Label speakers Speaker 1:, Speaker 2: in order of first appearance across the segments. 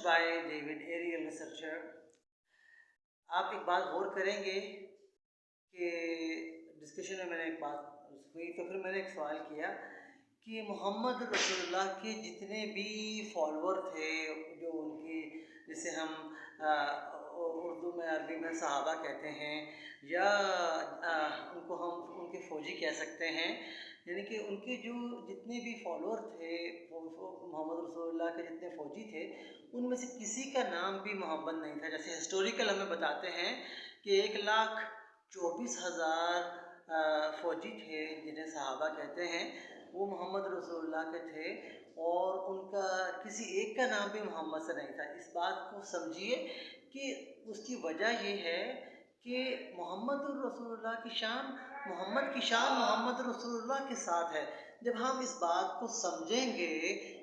Speaker 1: by David aerial researcher. आप एक बात गौर करेंगे कि डिस्कशन में मैंने एक बात हुई तो फिर मैंने एक सवाल किया कि मोहम्मद रसूलुल्लाह के जितने भी फॉलोअर थे, जो उनकी, जिसे हम उर्दू में अरबी में सहाबा कहते हैं, या उनको हम उनके फ़ौजी कह सकते हैं, यानी कि उनके जो जितने भी फॉलोअर थे, मोहम्मद रसूलुल्लाह के जितने फ़ौजी थे, उनमें से किसी का नाम भी मोहम्मद नहीं था। जैसे हिस्टोरिकल हमें बताते हैं कि 1,24,000 फ़ौजी थे जिन्हें सहाबा कहते हैं, वो मोहम्मद रसूलुल्लाह के थे और उनका किसी एक का नाम भी मोहम्मद से नहीं था। इस बात को समझिए कि उसकी वजह ये है कि मोहम्मद रसूलुल्लाह की शान, मोहम्मद की शान मोहम्मद रसूलुल्लाह के साथ है। जब हम इस बात को समझेंगे,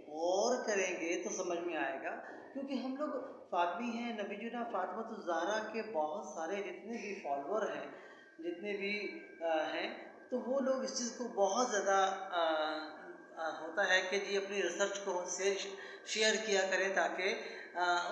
Speaker 1: गौर करेंगे तो समझ में आएगा, क्योंकि हम लोग फातमी हैं, नबीजुना फातिमतुज़ ज़हरा के बहुत सारे जितने भी फॉलोअर हैं, जितने भी हैं, तो वो लोग इस चीज़ को बहुत ज़्यादा होता है कि जी अपनी रिसर्च को शेयर किया करें ताकि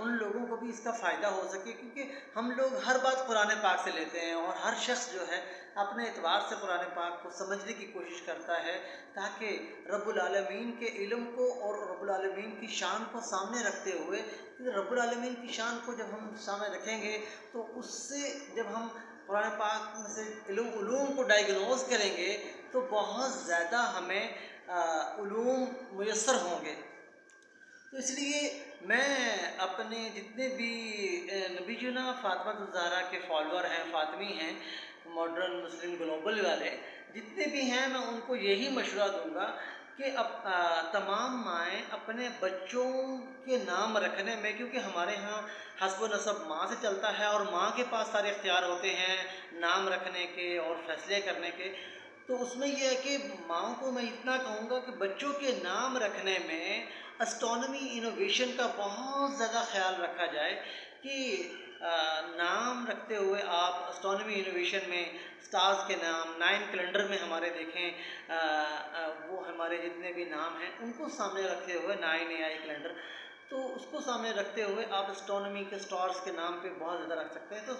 Speaker 1: उन लोगों को भी इसका फ़ायदा हो सके, क्योंकि हम लोग हर बात कुरान पाक से लेते हैं और हर शख्स जो है अपने एतबार से कुरान पाक को समझने की कोशिश करता है ताकि रब्बुल आलमीन के इल्म को और रब्बुल आलमीन की शान को सामने रखते हुए, क्योंकि रब्बुल आलमीन की शान को जब हम सामने रखेंगे तो उससे जब हम कुरान पाक में से उलूम को डायग्नोज करेंगे तो बहुत ज़्यादा हमें उलूम मुयस्सर होंगे। तो इसलिए मैं अपने जितने भी नबीजुना फातिमतुज़ ज़हरा के फॉलोअर हैं, फातिमी हैं, मॉडर्न मुस्लिम ग्लोबल वाले जितने भी हैं, मैं उनको यही मशवरा दूंगा कि अब तमाम माएँ अपने बच्चों के नाम रखने में, क्योंकि हमारे यहाँ हस्ब नसब माँ से चलता है और माँ के पास सारे इख्तियार होते हैं नाम रखने के और फैसले करने के, तो उसमें यह है कि माँओं को मैं इतना कहूँगा कि बच्चों के नाम रखने में एस्ट्रोनॉमी इनोवेशन का बहुत ज़्यादा ख्याल रखा जाए कि नाम रखते हुए आप एस्ट्रोनॉमी इनोवेशन में स्टार्स के नाम 9 कैलेंडर में हमारे देखें, वो हमारे जितने भी नाम हैं उनको सामने रखते हुए 9 AI कैलेंडर, तो उसको सामने रखते हुए आप एस्ट्रोनॉमी के स्टार्स के नाम पे बहुत ज़्यादा रख सकते हैं। तो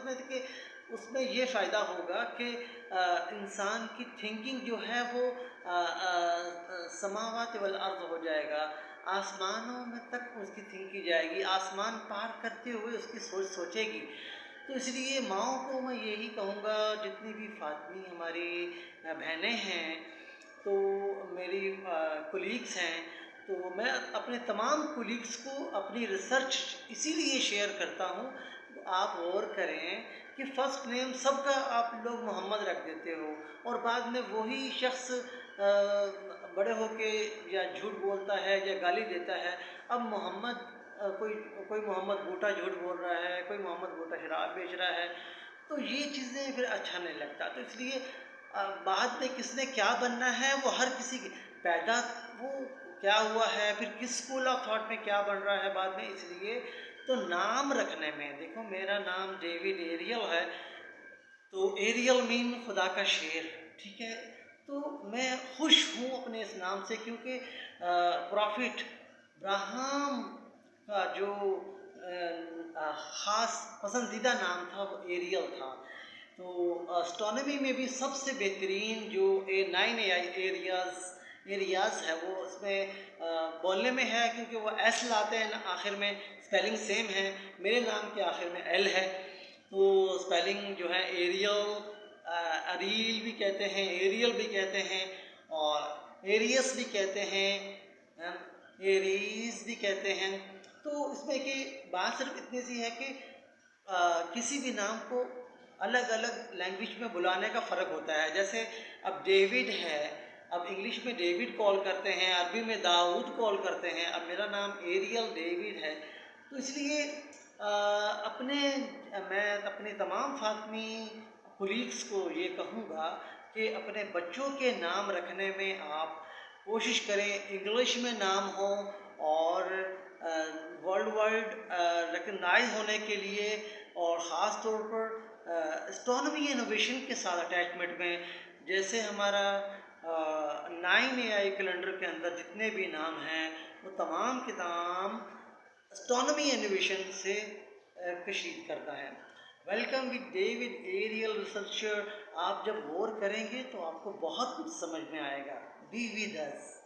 Speaker 1: उसमें ये फ़ायदा होगा कि इंसान की थिंकिंग जो है वो समावात वल अर्ज़ हो जाएगा, आसमानों में तक उसकी थिंक की जाएगी, आसमान पार करते हुए उसकी सोच सोचेगी। तो इसलिए माँओं को मैं यही कहूँगा, जितनी भी फातमी हमारी बहनें हैं, तो मेरी कोलीग्स हैं, तो मैं अपने तमाम कोलीग्स को अपनी रिसर्च इसीलिए शेयर करता हूँ। आप गौर करें कि फ़र्स्ट नेम सबका आप लोग मोहम्मद रख देते हो और बाद में वही शख्स बड़े होके या झूठ बोलता है या गाली देता है। अब मोहम्मद कोई कोई मोहम्मद बूटा झूठ बोल रहा है, कोई मोहम्मद बूटा शराब बेच रहा है, तो ये चीज़ें फिर अच्छा नहीं लगता। तो इसलिए बाद में किसने क्या बनना है वो हर किसी की पैदा, वो क्या हुआ है, फिर किस स्कूल ऑफ थॉट में क्या बन रहा है बाद में, इसलिए तो नाम रखने में देखो, मेरा नाम डेविड एरियल है, तो एरियल मीन खुदा का शेर, ठीक है। तो मैं खुश हूँ अपने इस नाम से, क्योंकि प्रॉफिट अब्राहम का जो ख़ास पसंदीदा नाम था वो एरियल था। तो एस्ट्रोनॉमी में भी सबसे बेहतरीन जो 9 एरियाज़ है वो उसमें बोलने में है, क्योंकि वो एस लाते हैं आखिर में, स्पेलिंग सेम है, मेरे नाम के आखिर में एल है, तो स्पेलिंग जो है एरियल, अरील भी कहते हैं, एरियल भी कहते हैं और एरियस भी कहते हैं, एरीज भी कहते हैं। तो इसमें कि बात सिर्फ इतनी सी है कि किसी भी नाम को अलग अलग लैंग्वेज में बुलाने का फ़र्क होता है। जैसे अब डेविड है, अब इंग्लिश में डेविड कॉल करते हैं, अरबी में दाऊद कॉल करते हैं, अब मेरा नाम एरियल डेविड है। तो इसलिए मैं अपने तमाम फातमी कोलीग्स को ये कहूँगा कि अपने बच्चों के नाम रखने में आप कोशिश करें इंग्लिश में नाम हो और वर्ल्ड वाइड रिकग्नाइज होने के लिए, और ख़ास तौर पर एस्ट्रोनॉमी इनोवेशन के साथ अटैचमेंट में, जैसे हमारा 9 AI कैलेंडर के अंदर जितने भी नाम हैं वो तमाम के तमाम एस्ट्रोनॉमी इनोवेशन से कशीद करता है। Welcome with David, aerial researcher. आप जब गौर करेंगे तो आपको बहुत कुछ समझ में आएगा। Be with us.